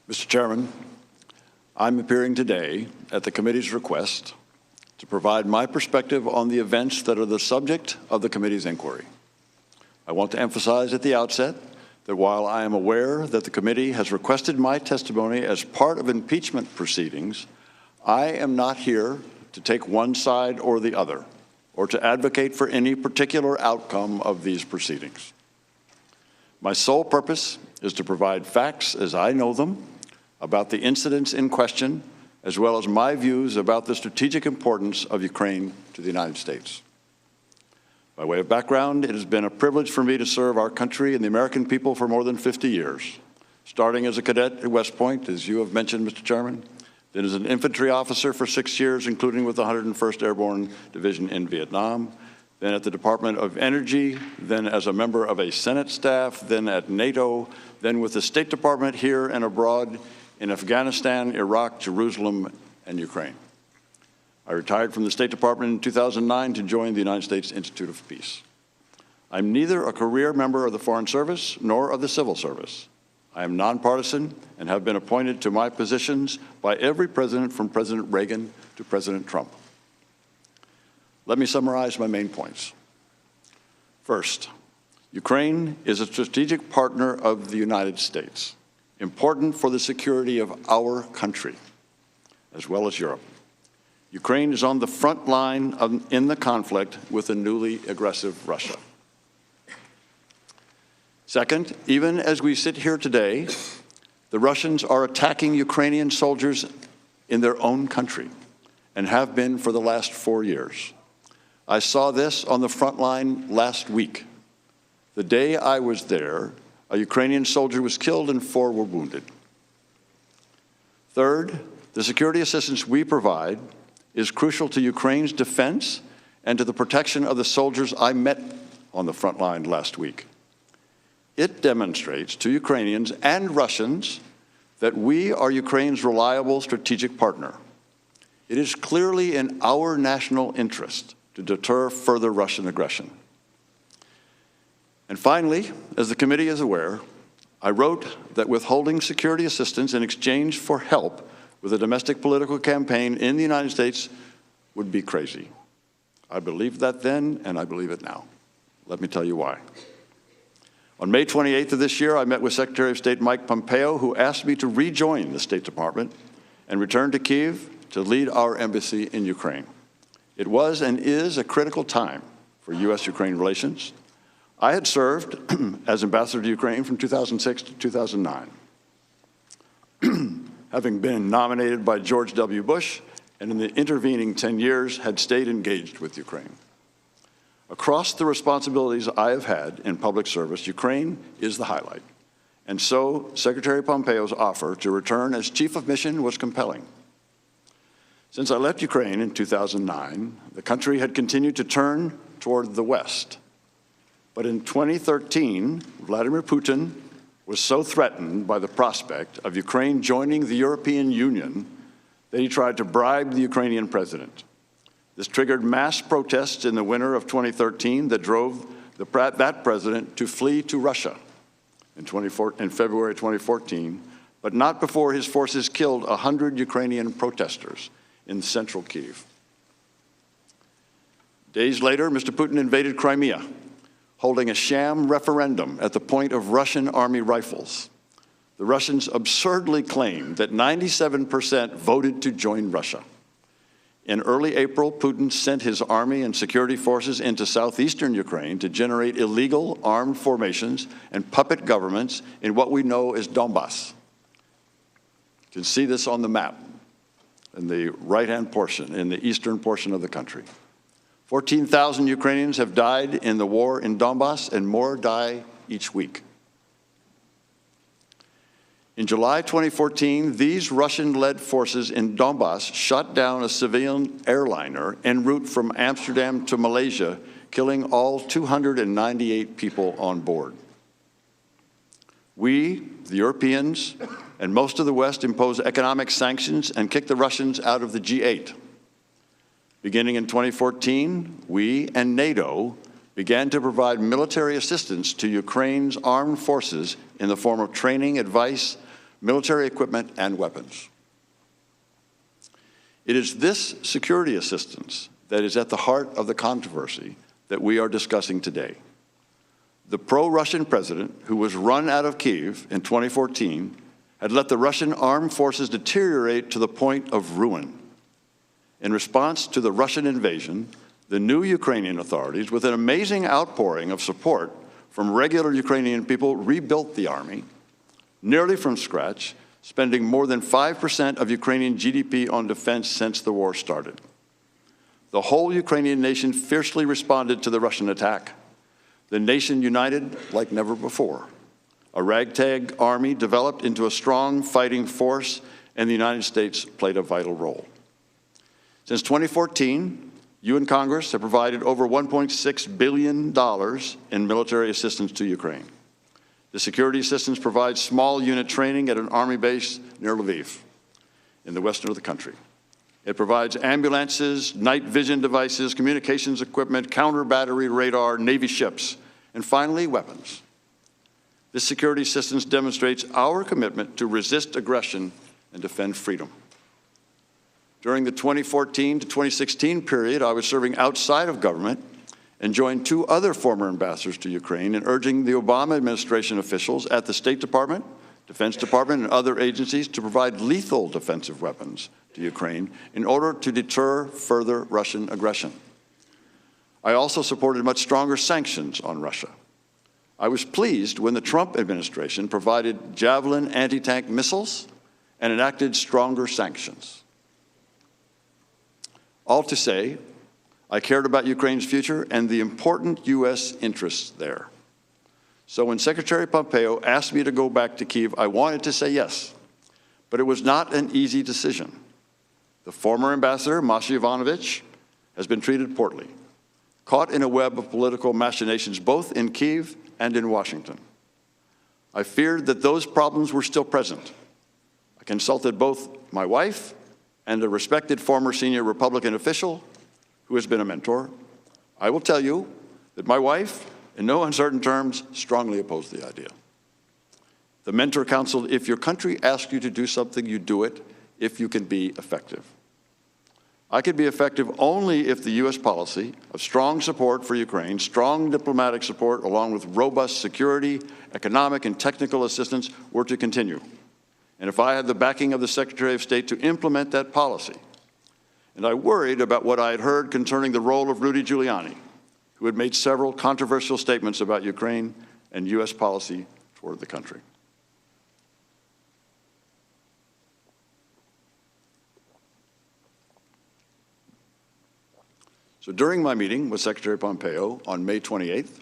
Mr. Chairman, I'm appearing today at the committee's request to provide my perspective on the events that are the subject of the committee's inquiry. I want to emphasize at the outset that while I am aware that the committee has requested my testimony as part of impeachment proceedings, I am not here to take one side or the other, or to advocate for any particular outcome of these proceedings. My sole purpose is to provide facts as I know them about the incidents in question, as well as my views about the strategic importance of Ukraine to the United States. By way of background, it has been a privilege for me to serve our country and the American people for more than 50 years, starting as a cadet at West Point, as you have mentioned, Mr. Chairman, then as an infantry officer for 6 years, including with the 101st Airborne Division in Vietnam, then at the Department of Energy, then as a member of a Senate staff, then at NATO, then with the State Department here and abroad in Afghanistan, Iraq, Jerusalem, and Ukraine. I retired from the State Department in 2009 to join the United States Institute of Peace. I'm neither a career member of the Foreign Service nor of the Civil Service. I am nonpartisan and have been appointed to my positions by every president from President Reagan to President Trump. Let me summarize my main points. First, Ukraine is a strategic partner of the United States, important for the security of our country, as well as Europe. Ukraine is on the front line in the conflict with the newly aggressive Russia. Second, even as we sit here today, the Russians are attacking Ukrainian soldiers in their own country and have been for the last 4 years. I saw this on the front line last week. The day I was there, a Ukrainian soldier was killed and 4 were wounded. Third, the security assistance we provide is crucial to Ukraine's defense and to the protection of the soldiers I met on the front line last week. It demonstrates to Ukrainians and Russians that we are Ukraine's reliable strategic partner. It is clearly in our national interest to deter further Russian aggression. And finally, as the committee is aware, I wrote that withholding security assistance in exchange for help with a domestic political campaign in the United States would be crazy. I believed that then, and I believe it now. Let me tell you why. On May 28th of this year, I met with Secretary of State Mike Pompeo, who asked me to rejoin the State Department and return to Kyiv to lead our embassy in Ukraine. It was and is a critical time for U.S.-Ukraine relations. I had served as ambassador to Ukraine from 2006 to 2009. Having been nominated by George W. Bush, and in the intervening 10 years had stayed engaged with Ukraine. Across the responsibilities I have had in public service, Ukraine is the highlight. And so Secretary Pompeo's offer to return as chief of mission was compelling. Since I left Ukraine in 2009, the country had continued to turn toward the West. But in 2013, Vladimir Putin was so threatened by the prospect of Ukraine joining the European Union that he tried to bribe the Ukrainian president. This triggered mass protests in the winter of 2013 that drove that president to flee to Russia in February 2014, but not before his forces killed 100 Ukrainian protesters in central Kyiv. Days later, Mr. Putin invaded Crimea, holding a sham referendum at the point of Russian army rifles. The Russians absurdly claimed that 97% voted to join Russia. In early April, Putin sent his army and security forces into southeastern Ukraine to generate illegal armed formations and puppet governments in what we know as Donbass. You can see this on the map in the right-hand portion, in the eastern portion of the country. 14,000 Ukrainians have died in the war in Donbass, and more die each week. In July 2014, these Russian-led forces in Donbass shot down a civilian airliner en route from Amsterdam to Malaysia, killing all 298 people on board. We, the Europeans, and most of the West imposed economic sanctions and kicked the Russians out of the G8. Beginning in 2014, we and NATO began to provide military assistance to Ukraine's armed forces in the form of training, advice, military equipment, and weapons. It is this security assistance that is at the heart of the controversy that we are discussing today. The pro-Russian president, who was run out of Kyiv in 2014, had let the Russian armed forces deteriorate to the point of ruin. In response to the Russian invasion, the new Ukrainian authorities, with an amazing outpouring of support from regular Ukrainian people, rebuilt the army, nearly from scratch, spending more than 5% of Ukrainian GDP on defense since the war started. The whole Ukrainian nation fiercely responded to the Russian attack. The nation united like never before. A ragtag army developed into a strong fighting force, and the United States played a vital role. Since 2014, you and Congress have provided over $1.6 billion in military assistance to Ukraine. The security assistance provides small unit training at an army base near Lviv, in the western of the country. It provides ambulances, night vision devices, communications equipment, counter-battery radar, Navy ships, and finally, weapons. This security assistance demonstrates our commitment to resist aggression and defend freedom. During the 2014 to 2016 period, I was serving outside of government and joined two other former ambassadors to Ukraine in urging the Obama administration officials at the State Department, Defense Department, and other agencies to provide lethal defensive weapons to Ukraine in order to deter further Russian aggression. I also supported much stronger sanctions on Russia. I was pleased when the Trump administration provided Javelin anti-tank missiles and enacted stronger sanctions. All to say, I cared about Ukraine's future and the important U.S. interests there. So when Secretary Pompeo asked me to go back to Kyiv, I wanted to say yes, but it was not an easy decision. The former ambassador, Masha Yovanovitch, has been treated poorly, caught in a web of political machinations both in Kyiv and in Washington. I feared that those problems were still present. I consulted both my wife and a respected former senior Republican official who has been a mentor. I will tell you that my wife, in no uncertain terms, strongly opposed the idea. The mentor counseled, if your country asks you to do something, you do it if you can be effective. I could be effective only if the U.S. policy of strong support for Ukraine, strong diplomatic support, along with robust security, economic, and technical assistance were to continue, and if I had the backing of the Secretary of State to implement that policy. And I worried about what I had heard concerning the role of Rudy Giuliani, who had made several controversial statements about Ukraine and U.S. policy toward the country. So during my meeting with Secretary Pompeo on May 28th,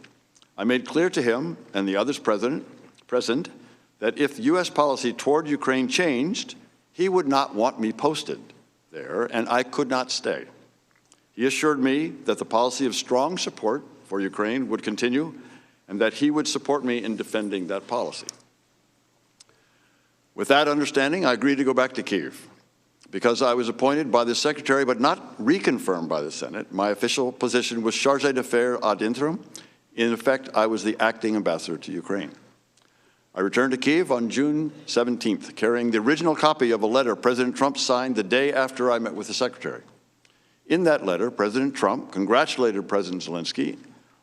I made clear to him and the others present that if U.S. policy toward Ukraine changed, he would not want me posted there, and I could not stay. He assured me that the policy of strong support for Ukraine would continue and that he would support me in defending that policy. With that understanding, I agreed to go back to Kyiv. Because I was appointed by the Secretary but not reconfirmed by the Senate, my official position was chargé d'affaires ad interim. In effect, I was the acting ambassador to Ukraine. I returned to Kyiv on June 17th, carrying the original copy of a letter President Trump signed the day after I met with the Secretary. In that letter, President Trump congratulated President Zelensky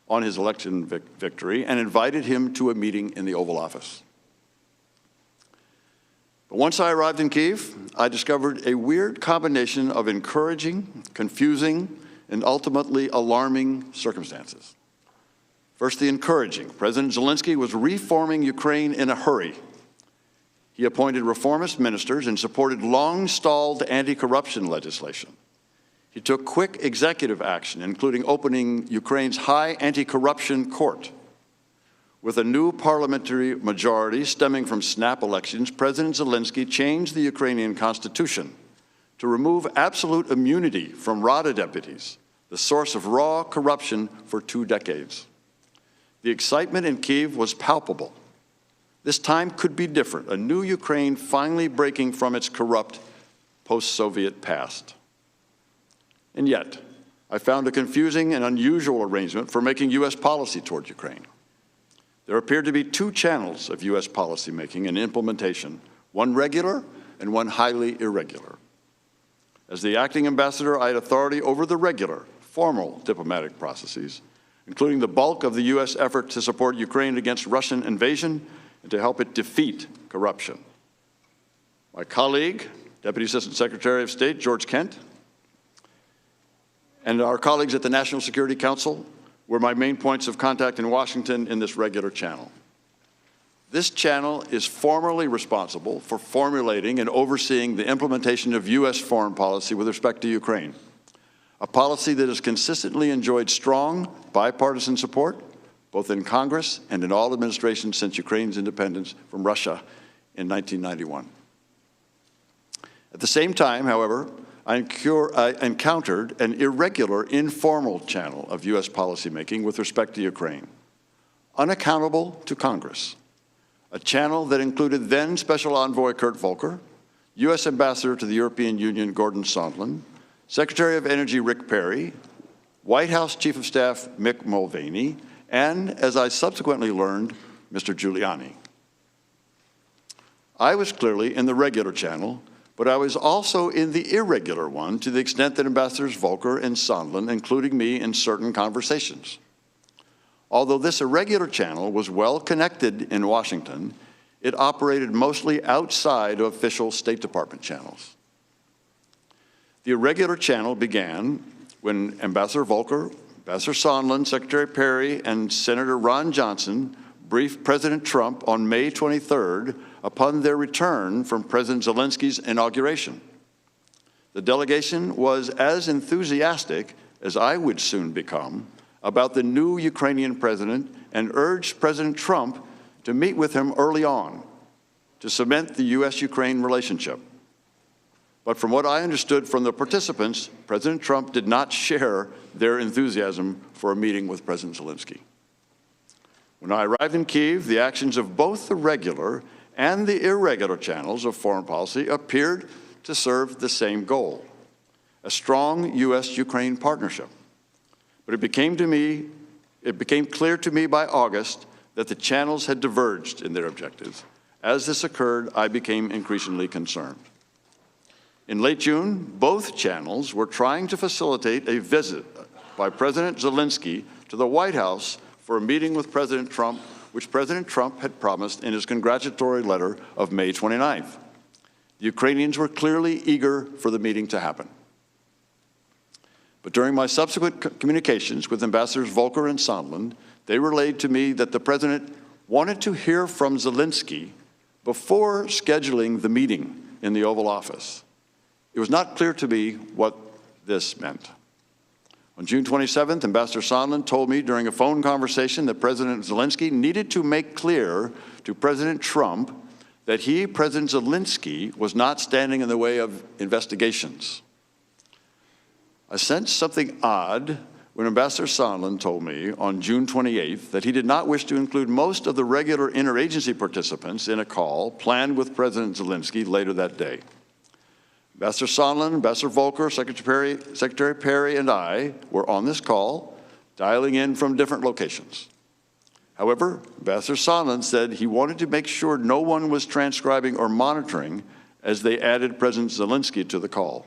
on his election victory and invited him to a meeting in the Oval Office. But once I arrived in Kyiv, I discovered a weird combination of encouraging, confusing, and ultimately alarming circumstances. First, the encouraging. President Zelensky was reforming Ukraine in a hurry. He appointed reformist ministers and supported long-stalled anti-corruption legislation. He took quick executive action, including opening Ukraine's high anti-corruption court. With a new parliamentary majority stemming from snap elections, President Zelensky changed the Ukrainian constitution to remove absolute immunity from Rada deputies, the source of raw corruption for 2 decades. The excitement in Kyiv was palpable. This time could be different, a new Ukraine finally breaking from its corrupt post-Soviet past. And yet, I found a confusing and unusual arrangement for making U.S. policy toward Ukraine. There appeared to be 2 channels of U.S. policymaking and implementation one regular and one highly irregular. As the acting ambassador, I had authority over the regular, formal diplomatic processes, including the bulk of the U.S. effort to support Ukraine against Russian invasion and to help it defeat corruption. My colleague, Deputy Assistant Secretary of State George Kent, and our colleagues at the National Security Council were my main points of contact in Washington in this regular channel. This channel is formally responsible for formulating and overseeing the implementation of U.S. foreign policy with respect to Ukraine, a policy that has consistently enjoyed strong bipartisan support, both in Congress and in all administrations since Ukraine's independence from Russia in 1991. At the same time, however, I encountered an irregular, informal channel of U.S. policymaking with respect to Ukraine, unaccountable to Congress, a channel that included then Special Envoy Kurt Volker, U.S. Ambassador to the European Union Gordon Sondland, Secretary of Energy Rick Perry, White House Chief of Staff Mick Mulvaney, and, as I subsequently learned, Mr. Giuliani. I was clearly in the regular channel, but I was also in the irregular one to the extent that Ambassadors Volker and Sondland including me in certain conversations. Although this irregular channel was well connected in Washington, it operated mostly outside of official State Department channels. The irregular channel began when Ambassador Volker, Ambassador Sondland, Secretary Perry, and Senator Ron Johnson briefed President Trump on May 23rd upon their return from President Zelensky's inauguration. The delegation was as enthusiastic as I would soon become about the new Ukrainian president and urged President Trump to meet with him early on to cement the U.S.-Ukraine relationship. But from what I understood from the participants, President Trump did not share their enthusiasm for a meeting with President Zelensky. When I arrived in Kyiv, the actions of both the regular and the irregular channels of foreign policy appeared to serve the same goal, a strong U.S.-Ukraine partnership. But it became clear to me by August that the channels had diverged in their objectives. As this occurred, I became increasingly concerned. In late June, both channels were trying to facilitate a visit by President Zelensky to the White House for a meeting with President Trump, which President Trump had promised in his congratulatory letter of May 29th. The Ukrainians were clearly eager for the meeting to happen. But during my subsequent communications with Ambassadors Volker and Sondland, they relayed to me that the President wanted to hear from Zelensky before scheduling the meeting in the Oval Office. It was not clear to me what this meant. On June 27th, Ambassador Sondland told me during a phone conversation that President Zelensky needed to make clear to President Trump that he, President Zelensky, was not standing in the way of investigations. I sensed something odd when Ambassador Sondland told me on June 28th that he did not wish to include most of the regular interagency participants in a call planned with President Zelensky later that day. Ambassador Sondland, Ambassador Volker, Secretary Perry, and I were on this call, dialing in from different locations. However, Ambassador Sondland said he wanted to make sure no one was transcribing or monitoring as they added President Zelensky to the call.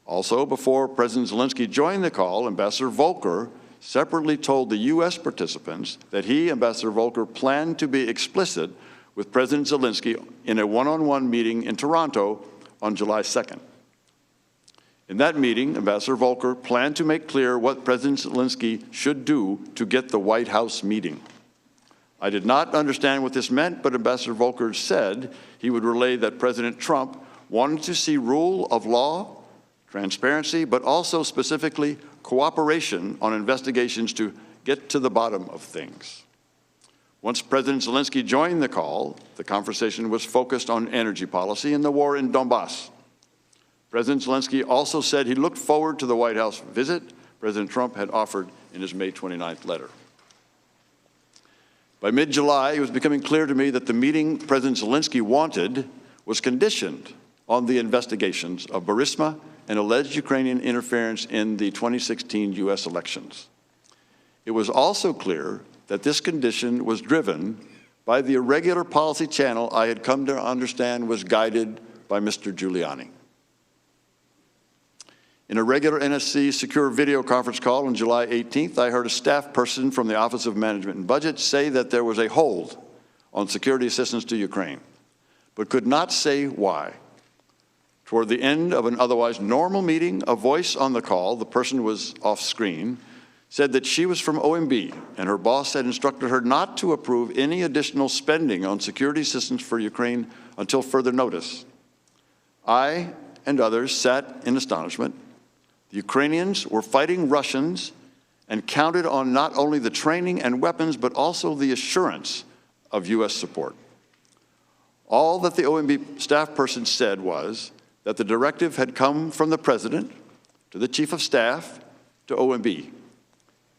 Also, before President Zelensky joined the call, Ambassador Volker separately told the U.S. participants that he, Ambassador Volker, planned to be explicit with President Zelensky in a one-on-one meeting in Toronto on July 2nd. In that meeting, Ambassador Volker planned to make clear what President Zelensky should do to get the White House meeting. I did not understand what this meant, but Ambassador Volker said he would relay that President Trump wanted to see rule of law, transparency, but also specifically cooperation on investigations to get to the bottom of things. Once President Zelensky joined the call, the conversation was focused on energy policy and the war in Donbass. President Zelensky also said he looked forward to the White House visit President Trump had offered in his May 29th letter. By mid-July, it was becoming clear to me that the meeting President Zelensky wanted was conditioned on the investigations of Burisma and alleged Ukrainian interference in the 2016 U.S. elections. It was also clear that this condition was driven by the irregular policy channel I had come to understand was guided by Mr. Giuliani. In a regular NSC secure video conference call on July 18th, I heard a staff person from the Office of Management and Budget say that there was a hold on security assistance to Ukraine, but could not say why. Toward the end of an otherwise normal meeting, a voice on the call, the person was off screen, said that she was from OMB and her boss had instructed her not to approve any additional spending on security assistance for Ukraine until further notice. I and others sat in astonishment. The Ukrainians were fighting Russians and counted on not only the training and weapons, but also the assurance of U.S. support. All that the OMB staff person said was that the directive had come from the President to the Chief of Staff to OMB.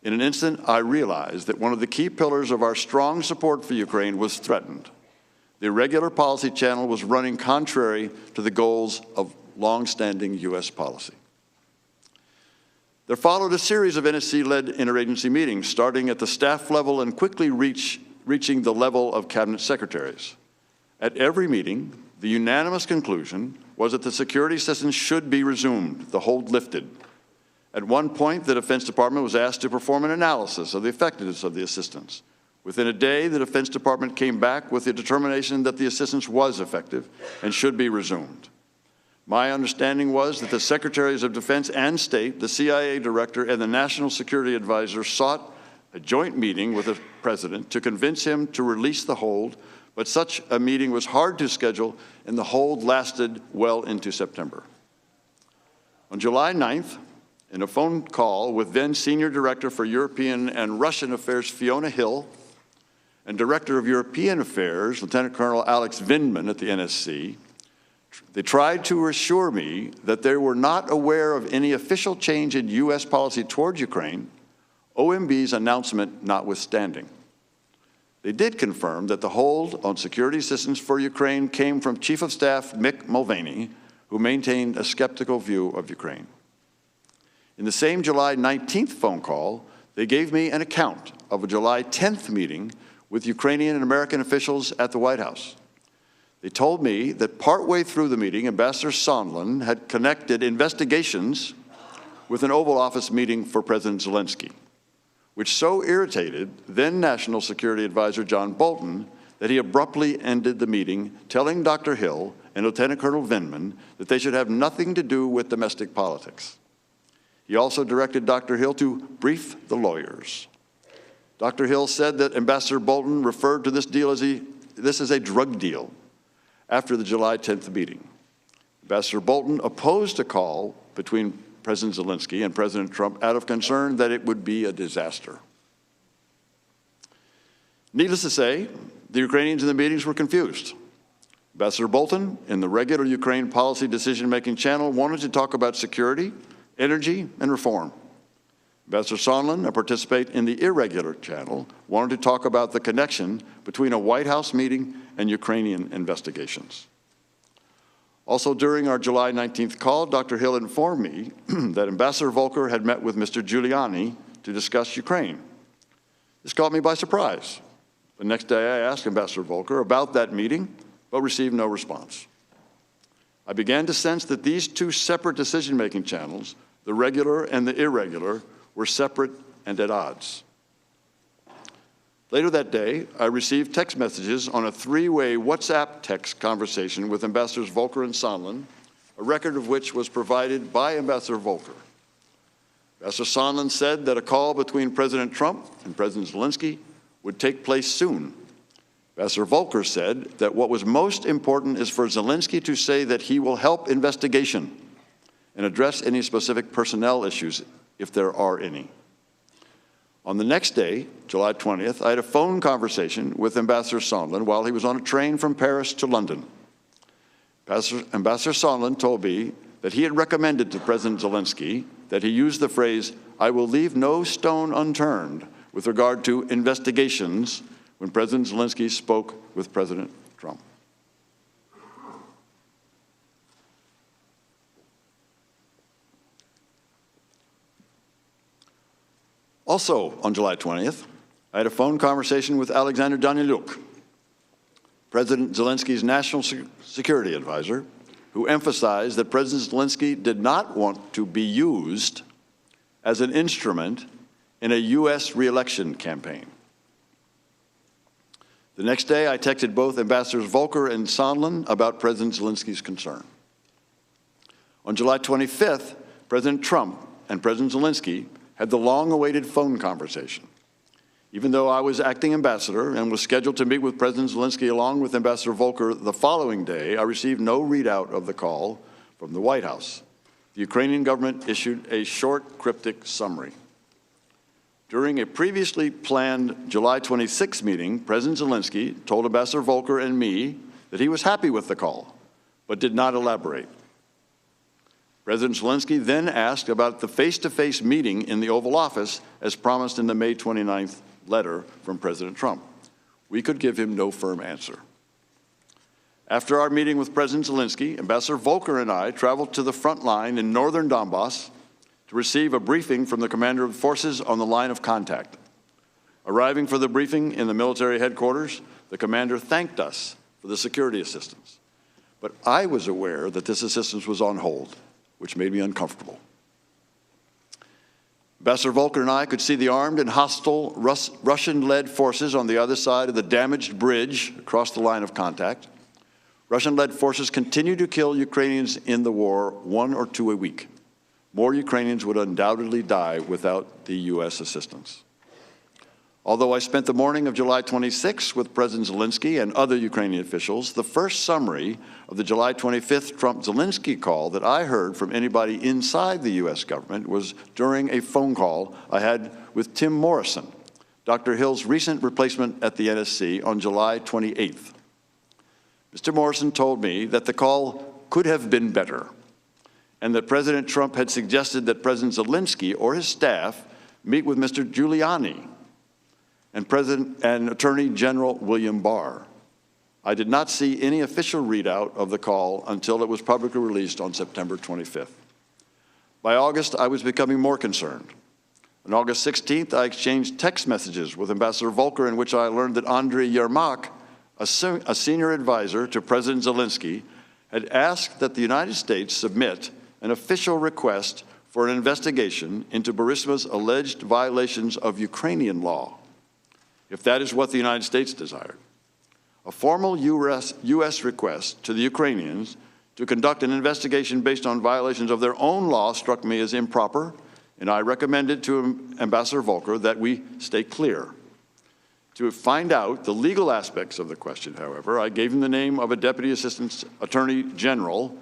In an instant, I realized that one of the key pillars of our strong support for Ukraine was threatened. The irregular policy channel was running contrary to the goals of long-standing U.S. policy. There followed a series of NSC-led interagency meetings, starting at the staff level and quickly reaching the level of cabinet secretaries. At every meeting, the unanimous conclusion was that the security assistance should be resumed, the hold lifted. At one point, the Defense Department was asked to perform an analysis of the effectiveness of the assistance. Within a day, the Defense Department came back with the determination that the assistance was effective and should be resumed. My understanding was that the Secretaries of Defense and State, the CIA Director, and the National Security Advisor sought a joint meeting with the President to convince him to release the hold, but such a meeting was hard to schedule, and the hold lasted well into September. On July 9th, in a phone call with then Senior Director for European and Russian Affairs Fiona Hill and Director of European Affairs Lieutenant Colonel Alex Vindman at the NSC, they tried to assure me that they were not aware of any official change in U.S. policy toward Ukraine, OMB's announcement notwithstanding. They did confirm that the hold on security assistance for Ukraine came from Chief of Staff Mick Mulvaney, who maintained a skeptical view of Ukraine. In the same July 19th phone call, they gave me an account of a July 10th meeting with Ukrainian and American officials at the White House. They told me that partway through the meeting, Ambassador Sondland had connected investigations with an Oval Office meeting for President Zelensky, which so irritated then National Security Advisor John Bolton that he abruptly ended the meeting, telling Dr. Hill and Lieutenant Colonel Vindman that they should have nothing to do with domestic politics. He also directed Dr. Hill to brief the lawyers. Dr. Hill said that Ambassador Bolton referred to this deal as a drug deal after the July 10th meeting. Ambassador Bolton opposed a call between President Zelensky and President Trump out of concern that it would be a disaster. Needless to say, the Ukrainians in the meetings were confused. Ambassador Bolton, in the regular Ukraine policy decision-making channel, wanted to talk about security, energy, and reform. Ambassador Sondland, a participant in the irregular channel, wanted to talk about the connection between a White House meeting and Ukrainian investigations. Also, during our July 19th call, Dr. Hill informed me that Ambassador Volker had met with Mr. Giuliani to discuss Ukraine. This caught me by surprise. The next day, I asked Ambassador Volker about that meeting, but received no response. I began to sense that these two separate decision-making channels, the regular and the irregular, were separate and at odds. Later that day, I received text messages on a three-way WhatsApp text conversation with Ambassadors Volker and Sondland, a record of which was provided by Ambassador Volker. Ambassador Sondland said that a call between President Trump and President Zelensky would take place soon. Ambassador Volker said that what was most important is for Zelensky to say that he will help investigation and address any specific personnel issues if there are any. On the next day, July 20th, I had a phone conversation with Ambassador Sondland while he was on a train from Paris to London. Ambassador Sondland told me that he had recommended to President Zelensky that he use the phrase, "I will leave no stone unturned," with regard to investigations when President Zelensky spoke with President Trump. Also, on July 20th, I had a phone conversation with Alexander Daniluk, President Zelensky's national security advisor, who emphasized that President Zelensky did not want to be used as an instrument in a U.S. re-election campaign. The next day, I texted both Ambassadors Volker and Sondland about President Zelensky's concern. On July 25th, President Trump and President Zelensky had the long-awaited phone conversation. Even though I was acting ambassador and was scheduled to meet with President Zelensky along with Ambassador Volker the following day, I received no readout of the call from the White House. The Ukrainian government issued a short, cryptic summary. During a previously planned July 26 meeting, President Zelensky told Ambassador Volker and me that he was happy with the call, but did not elaborate. President Zelensky then asked about the face-to-face meeting in the Oval Office as promised in the May 29th letter from President Trump. We could give him no firm answer. After our meeting with President Zelensky, Ambassador Volker and I traveled to the front line in northern Donbass to receive a briefing from the commander of forces on the line of contact. Arriving for the briefing in the military headquarters, the commander thanked us for the security assistance. But I was aware that this assistance was on hold, which made me uncomfortable. Ambassador Volker and I could see the armed and hostile Russian-led forces on the other side of the damaged bridge across the line of contact. Russian-led forces continue to kill Ukrainians in the war, 1 or 2 a week. More Ukrainians would undoubtedly die without the U.S. assistance. Although I spent the morning of July 26 with President Zelensky and other Ukrainian officials, the first summary of the July 25th Trump-Zelensky call that I heard from anybody inside the U.S. government was during a phone call I had with Tim Morrison, Dr. Hill's recent replacement at the NSC, on July 28th. Mr. Morrison told me that the call could have been better, and that President Trump had suggested that President Zelensky or his staff meet with Mr. Giuliani and Attorney General William Barr. I did not see any official readout of the call until it was publicly released on September 25th. By August, I was becoming more concerned. On August 16th, I exchanged text messages with Ambassador Volker in which I learned that Andriy Yermak, a senior advisor to President Zelensky, had asked that the United States submit an official request for an investigation into Burisma's alleged violations of Ukrainian law, if that is what the United States desired. A formal U.S. request to the Ukrainians to conduct an investigation based on violations of their own law struck me as improper, and I recommended to Ambassador Volker that we stay clear. To find out the legal aspects of the question, however, I gave him the name of a Deputy Assistant Attorney General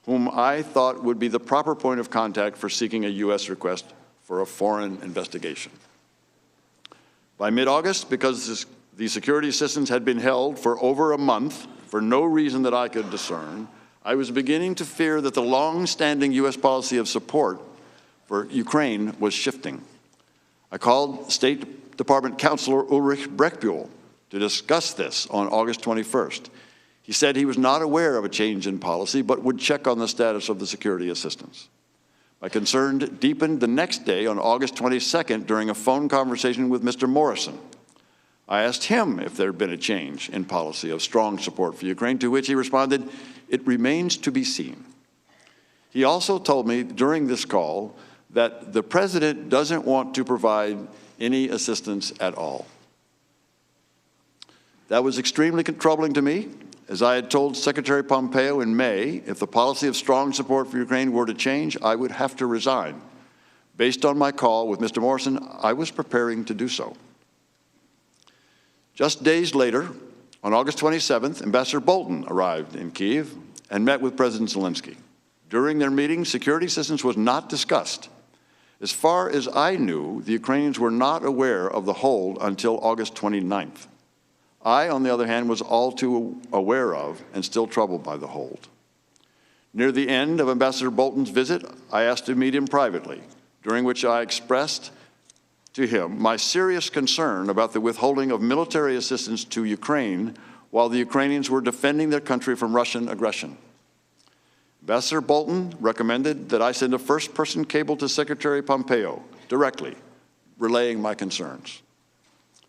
whom I thought would be the proper point of contact for seeking a U.S. request for a foreign investigation. By mid-August, because the security assistance had been held for over a month for no reason that I could discern, I was beginning to fear that the long-standing U.S. policy of support for Ukraine was shifting. I called State Department Counselor Ulrich Breckbuhl to discuss this on August 21st. He said he was not aware of a change in policy, but would check on the status of the security assistance. My concern deepened the next day on August 22nd during a phone conversation with Mr. Morrison. I asked him if there had been a change in policy of strong support for Ukraine, to which he responded, "It remains to be seen." He also told me during this call that the president doesn't want to provide any assistance at all. That was extremely troubling to me, as I had told Secretary Pompeo in May, if the policy of strong support for Ukraine were to change, I would have to resign. Based on my call with Mr. Morrison, I was preparing to do so. Just days later, on August 27th, Ambassador Bolton arrived in Kyiv and met with President Zelensky. During their meeting, security assistance was not discussed. As far as I knew, the Ukrainians were not aware of the hold until August 29th. I, on the other hand, was all too aware of and still troubled by the hold. Near the end of Ambassador Bolton's visit, I asked to meet him privately, during which I expressed to him my serious concern about the withholding of military assistance to Ukraine while the Ukrainians were defending their country from Russian aggression. Ambassador Bolton recommended that I send a first-person cable to Secretary Pompeo directly, relaying my concerns.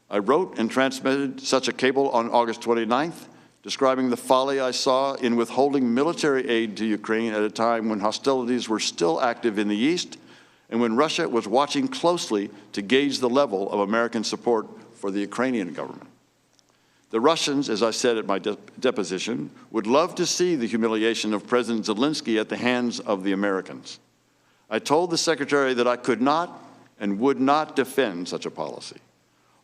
I wrote and transmitted such a cable on August 29th describing the folly I saw in withholding military aid to Ukraine at a time when hostilities were still active in the East and when Russia was watching closely to gauge the level of American support for the Ukrainian government. The Russians, as I said at my deposition, would love to see the humiliation of President Zelensky at the hands of the Americans. I told the Secretary that I could not and would not defend such a policy.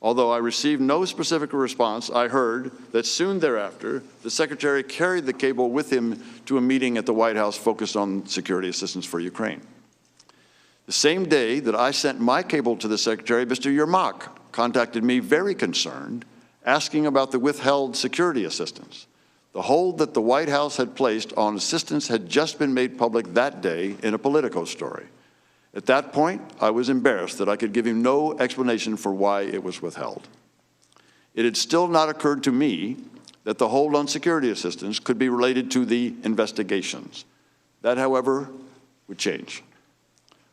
Although I received no specific response, I heard that soon thereafter, the Secretary carried the cable with him to a meeting at the White House focused on security assistance for Ukraine. The same day that I sent my cable to the Secretary, Mr. Yermak contacted me very concerned, asking about the withheld security assistance. The hold that the White House had placed on assistance had just been made public that day in a Politico story. At that point, I was embarrassed that I could give him no explanation for why it was withheld. It had still not occurred to me that the hold on security assistance could be related to the investigations. That, however, would change.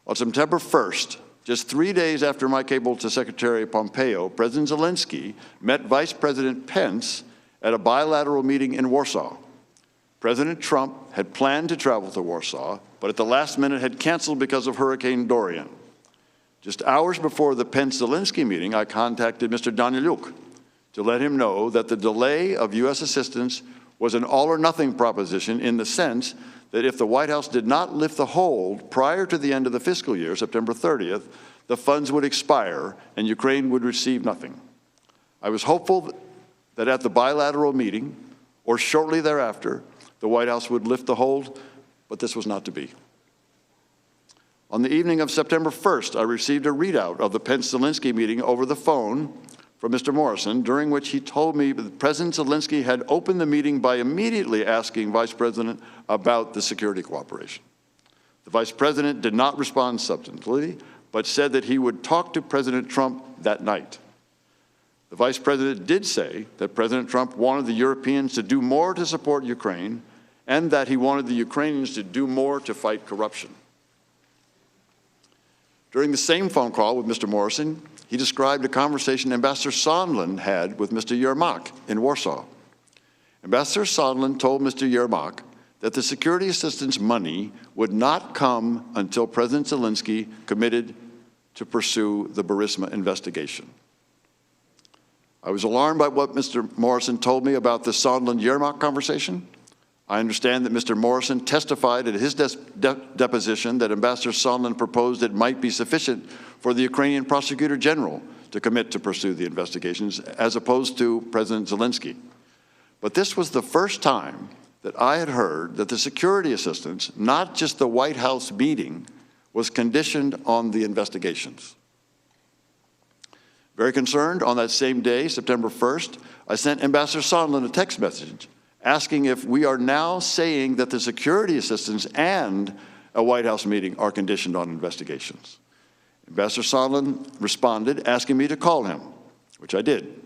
On September 1st, just 3 days after my cable to Secretary Pompeo, President Zelensky met Vice President Pence at a bilateral meeting in Warsaw. President Trump had planned to travel to Warsaw, but at the last minute had canceled because of Hurricane Dorian. Just hours before the Pence-Zelensky meeting, I contacted Mr. Daniluk to let him know that the delay of U.S. assistance was an all-or-nothing proposition in the sense that if the White House did not lift the hold prior to the end of the fiscal year, September 30th, the funds would expire and Ukraine would receive nothing. I was hopeful that at the bilateral meeting, or shortly thereafter, the White House would lift the hold, but this was not to be. On the evening of September 1st, I received a readout of the Pence-Zelensky meeting over the phone from Mr. Morrison, during which he told me that President Zelensky had opened the meeting by immediately asking Vice President about the security cooperation. The Vice President did not respond substantively, but said that he would talk to President Trump that night. The Vice President did say that President Trump wanted the Europeans to do more to support Ukraine and that he wanted the Ukrainians to do more to fight corruption. During the same phone call with Mr. Morrison, he described a conversation Ambassador Sondland had with Mr. Yermak in Warsaw. Ambassador Sondland told Mr. Yermak that the security assistance money would not come until President Zelensky committed to pursue the Burisma investigation. I was alarmed by what Mr. Morrison told me about the Sondland-Yermak conversation. I understand that Mr. Morrison testified at his deposition that Ambassador Sondland proposed it might be sufficient for the Ukrainian Prosecutor General to commit to pursue the investigations, as opposed to President Zelensky. But this was the first time that I had heard that the security assistance, not just the White House meeting, was conditioned on the investigations. Very concerned, on that same day, September 1st, I sent Ambassador Sondland a text message asking if we are now saying that the security assistance and a White House meeting are conditioned on investigations. Ambassador Sondland responded, asking me to call him, which I did.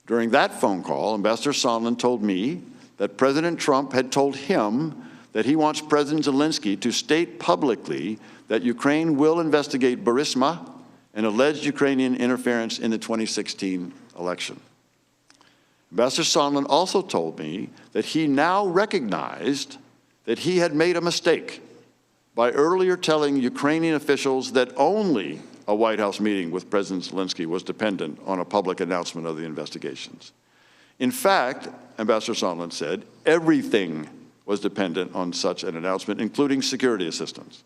During that phone call, Ambassador Sondland told me that President Trump had told him that he wants President Zelensky to state publicly that Ukraine will investigate Burisma and alleged Ukrainian interference in the 2016 election. Ambassador Sondland also told me that he now recognized that he had made a mistake by earlier telling Ukrainian officials that only a White House meeting with President Zelensky was dependent on a public announcement of the investigations. In fact, Ambassador Sondland said, everything was dependent on such an announcement, including security assistance.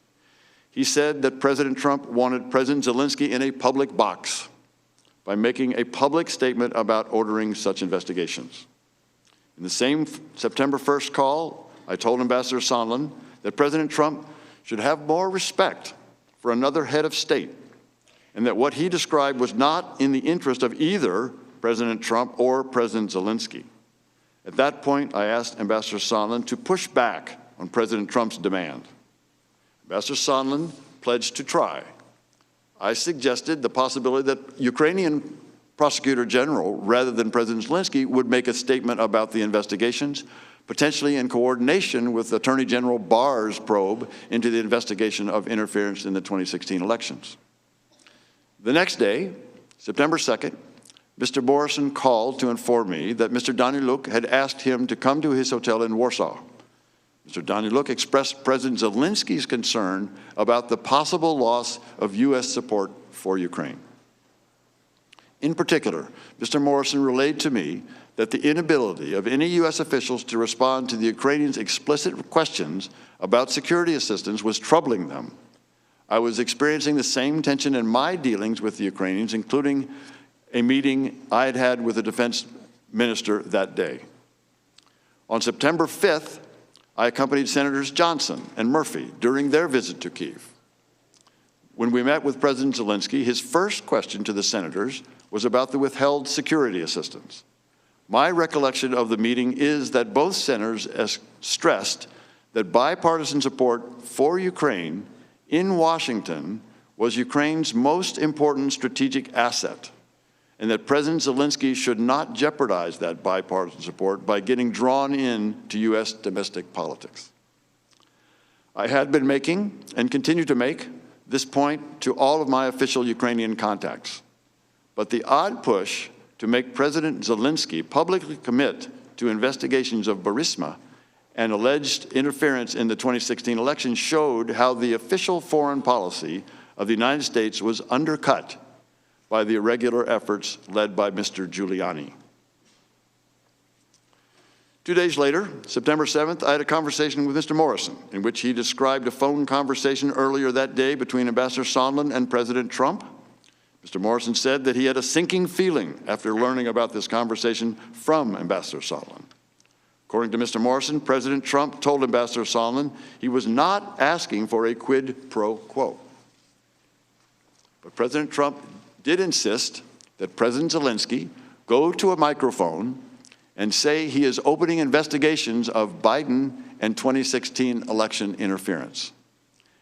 He said that President Trump wanted President Zelensky in a public box by making a public statement about ordering such investigations. In the same September 1st call, I told Ambassador Sondland that President Trump should have more respect for another head of state, and that what he described was not in the interest of either President Trump or President Zelensky. At that point, I asked Ambassador Sondland to push back on President Trump's demand. Ambassador Sondland pledged to try. I suggested the possibility that Ukrainian Prosecutor General, rather than President Zelensky, would make a statement about the investigations, potentially in coordination with Attorney General Barr's probe into the investigation of interference in the 2016 elections. The next day, September 2nd, Mr. Morrison called to inform me that Mr. Daniluk had asked him to come to his hotel in Warsaw. Mr. Daniluk expressed President Zelensky's concern about the possible loss of U.S. support for Ukraine. In particular, Mr. Morrison relayed to me that the inability of any U.S. officials to respond to the Ukrainians' explicit questions about security assistance was troubling them. I was experiencing the same tension in my dealings with the Ukrainians, including a meeting I had had with the defense minister that day. On September 5th, I accompanied Senators Johnson and Murphy during their visit to Kyiv. When we met with President Zelensky, his first question to the senators was about the withheld security assistance. My recollection of the meeting is that both senators stressed that bipartisan support for Ukraine in Washington was Ukraine's most important strategic asset, and that President Zelensky should not jeopardize that bipartisan support by getting drawn into U.S. domestic politics. I had been making, and continue to make, this point to all of my official Ukrainian contacts. But the odd push to make President Zelensky publicly commit to investigations of Burisma and alleged interference in the 2016 election showed how the official foreign policy of the United States was undercut by the irregular efforts led by Mr. Giuliani. 2 days later, September 7th, I had a conversation with Mr. Morrison, in which he described a phone conversation earlier that day between Ambassador Sondland and President Trump. Mr. Morrison said that he had a sinking feeling after learning about this conversation from Ambassador Sondland. According to Mr. Morrison, President Trump told Ambassador Sondland he was not asking for a quid pro quo. But President Trump did insist that President Zelensky go to a microphone and say he is opening investigations of Biden and 2016 election interference,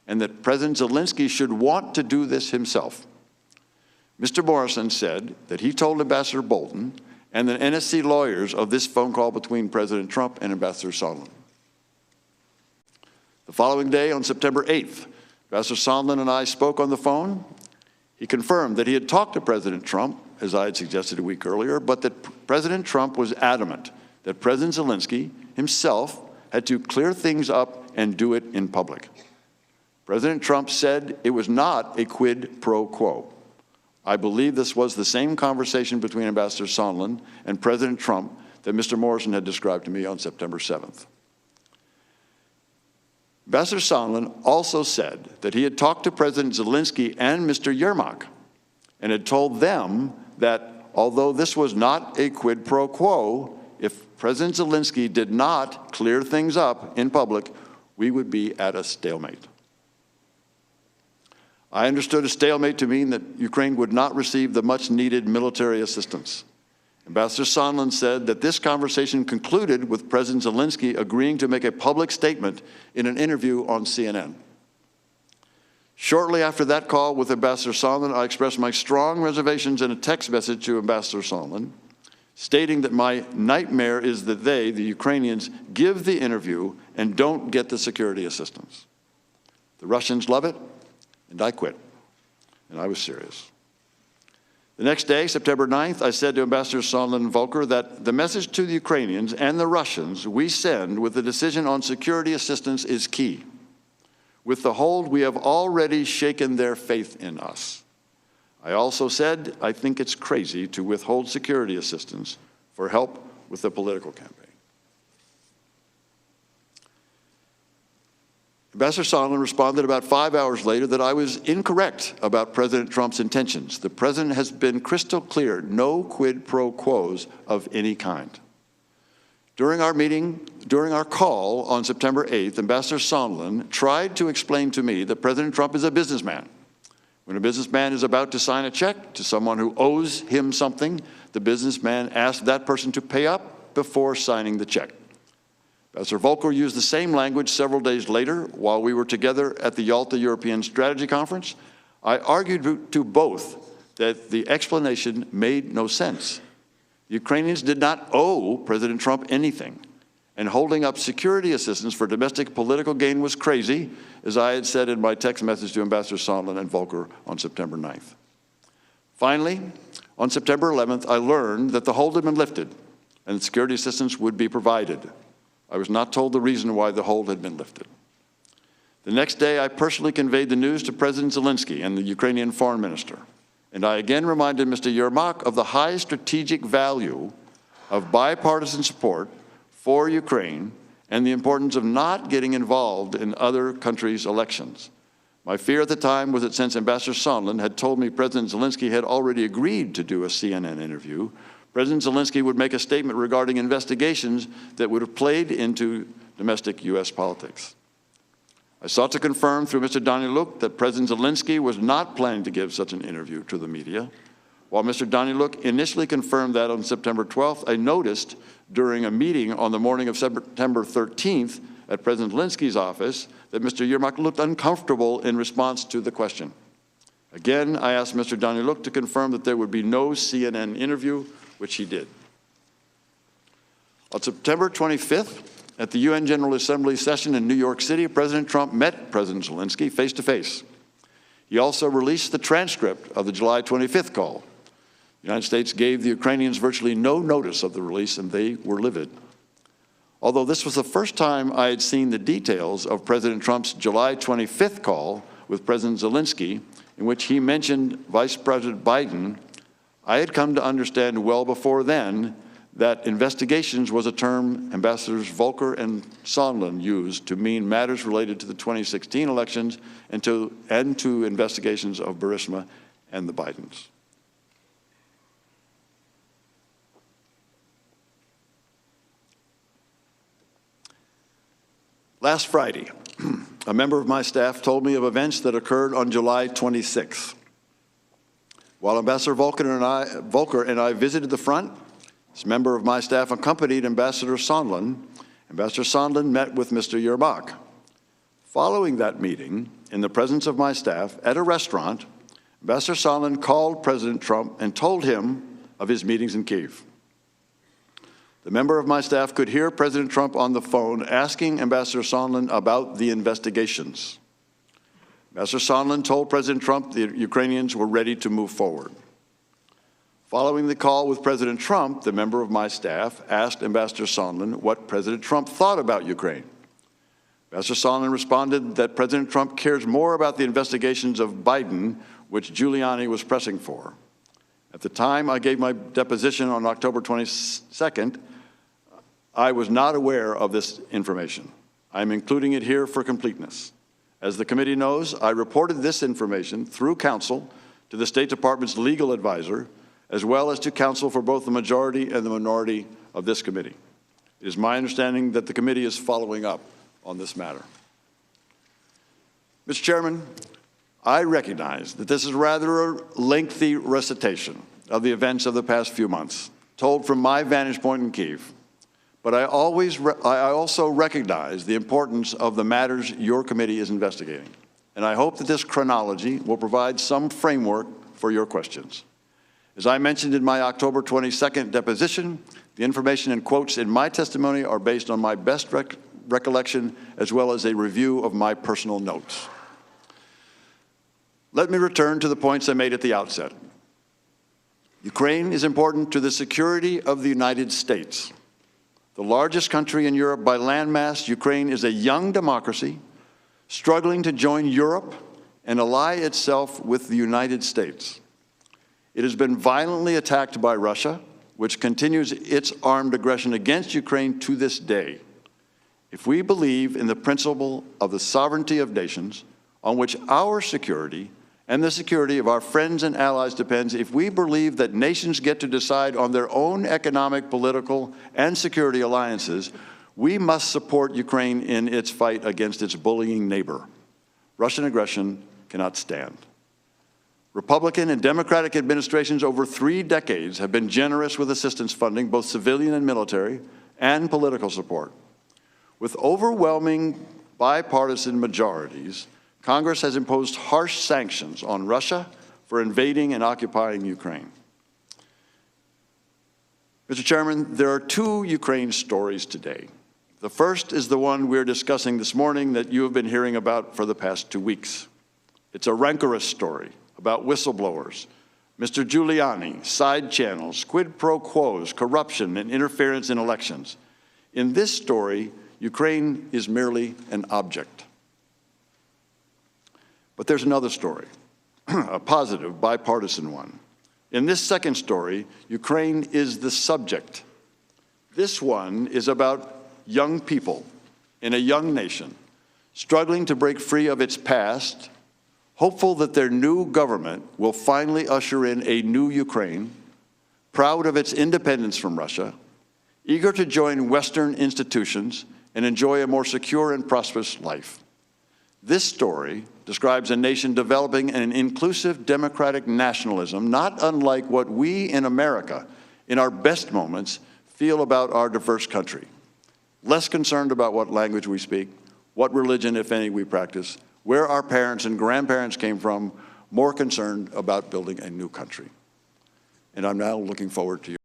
and that President Zelensky should want to do this himself. Mr. Morrison said that he told Ambassador Bolton and the NSC lawyers of this phone call between President Trump and Ambassador Sondland. The following day, on September 8th, Ambassador Sondland and I spoke on the phone. He confirmed that he had talked to President Trump, as I had suggested a week earlier, but that President Trump was adamant that President Zelensky himself had to clear things up and do it in public. President Trump said it was not a quid pro quo. I believe this was the same conversation between Ambassador Sondland and President Trump that Mr. Morrison had described to me on September 7th. Ambassador Sondland also said that he had talked to President Zelensky and Mr. Yermak and had told them that although this was not a quid pro quo, if President Zelensky did not clear things up in public, we would be at a stalemate. I understood a stalemate to mean that Ukraine would not receive the much-needed military assistance. Ambassador Sondland said that this conversation concluded with President Zelensky agreeing to make a public statement in an interview on CNN. Shortly after that call with Ambassador Sondland, I expressed my strong reservations in a text message to Ambassador Sondland, stating that my nightmare is that they, the Ukrainians, give the interview and don't get the security assistance. The Russians love it, and I quit. And I was serious. The next day, September 9th, I said to Ambassador Sondland and Volker that the message to the Ukrainians and the Russians we send with the decision on security assistance is key. With the hold, we have already shaken their faith in us. I also said I think it's crazy to withhold security assistance for help with the political campaign. Ambassador Sondland responded about 5 hours later that I was incorrect about President Trump's intentions. The president has been crystal clear, no quid pro quos of any kind. During our call on September 8th, Ambassador Sondland tried to explain to me that President Trump is a businessman. When a businessman is about to sign a check to someone who owes him something, the businessman asks that person to pay up before signing the check. Ambassador Volker used the same language several days later while we were together at the Yalta European Strategy Conference. I argued to both that the explanation made no sense. The Ukrainians did not owe President Trump anything, and holding up security assistance for domestic political gain was crazy, as I had said in my text message to Ambassador Sondland and Volker on September 9th. Finally, On September 11th, I learned that the hold had been lifted and that security assistance would be provided. I was not told the reason why the hold had been lifted. The next day, I personally conveyed the news to President Zelensky and the Ukrainian foreign minister, and I again reminded Mr. Yermak of the high strategic value of bipartisan support for Ukraine and the importance of not getting involved in other countries' elections. My fear at the time was that since Ambassador Sondland had told me President Zelensky had already agreed to do a CNN interview, President Zelensky would make a statement regarding investigations that would have played into domestic U.S. politics. I sought to confirm through Mr. Daniluk that President Zelensky was not planning to give such an interview to the media. While Mr. Daniluk initially confirmed that on September 12th, I noticed during a meeting on the morning of September 13th at President Zelensky's office that Mr. Yermak looked uncomfortable in response to the question. Again, I asked Mr. Daniluk to confirm that there would be no CNN interview, which he did. On September 25th, at the UN General Assembly session in New York City, President Trump met President Zelensky face-to-face. He also released the transcript of the July 25th call. The United States gave the Ukrainians virtually no notice of the release, and they were livid. Although this was the first time I had seen the details of President Trump's July 25th call with President Zelensky, in which he mentioned Vice President Biden, I had come to understand well before then that investigations was a term Ambassadors Volker and Sondland used to mean matters related to the 2016 elections and to investigations of Burisma and the Bidens. Last Friday, a member of my staff told me of events that occurred on July 26th. While Ambassador Volker and I visited the front, this member of my staff accompanied Ambassador Sondland. Ambassador Sondland met with Mr. Yermak. Following that meeting, in the presence of my staff at a restaurant, Ambassador Sondland called President Trump and told him of his meetings in Kyiv. The member of my staff could hear President Trump on the phone asking Ambassador Sondland about the investigations. Ambassador Sondland told President Trump the Ukrainians were ready to move forward. Following the call with President Trump, the member of my staff asked Ambassador Sondland what President Trump thought about Ukraine. Ambassador Sondland responded that President Trump cares more about the investigations of Biden, which Giuliani was pressing for. At the time I gave my deposition on October 22nd, I was not aware of this information. I'm including it here for completeness. As the committee knows, I reported this information through counsel to the State Department's legal advisor, as well as to counsel for both the majority and the minority of this committee. It is my understanding that the committee is following up on this matter. Mr. Chairman, I recognize that this is rather a lengthy recitation of the events of the past few months, told from my vantage point in Kyiv. But I also recognize the importance of the matters your committee is investigating. And I hope that this chronology will provide some framework for your questions. As I mentioned in my October 22nd deposition, the information and quotes in my testimony are based on my best recollection as well as a review of my personal notes. Let me return to the points I made at the outset. Ukraine is important to the security of the United States. The largest country in Europe by landmass, Ukraine is a young democracy struggling to join Europe and ally itself with the United States. It has been violently attacked by Russia, which continues its armed aggression against Ukraine to this day. If we believe in the principle of the sovereignty of nations, on which our security and the security of our friends and allies depends, if we believe that nations get to decide on their own economic, political, and security alliances, we must support Ukraine in its fight against its bullying neighbor. Russian aggression cannot stand. Republican and Democratic administrations over 3 decades have been generous with assistance funding, both civilian and military, and political support. With overwhelming bipartisan majorities, Congress has imposed harsh sanctions on Russia for invading and occupying Ukraine. Mr. Chairman, there are 2 Ukraine stories today. The first is the one we're discussing this morning that you have been hearing about for the past 2 weeks. It's a rancorous story about whistleblowers Mr. Giuliani, side channels, quid pro quos, corruption, and interference in elections. In this story, Ukraine is merely an object. But there's another story, a positive, bipartisan one. In this second story, Ukraine is the subject. This one is about young people in a young nation struggling to break free of its past, hopeful that their new government will finally usher in a new Ukraine, proud of its independence from Russia, eager to join Western institutions and enjoy a more secure and prosperous life. This story describes a nation developing an inclusive democratic nationalism, not unlike what we in America, in our best moments, feel about our diverse country. Less concerned about what language we speak, what religion, if any, we practice, where our parents and grandparents came from, more concerned about building a new country. And I'm now looking forward to your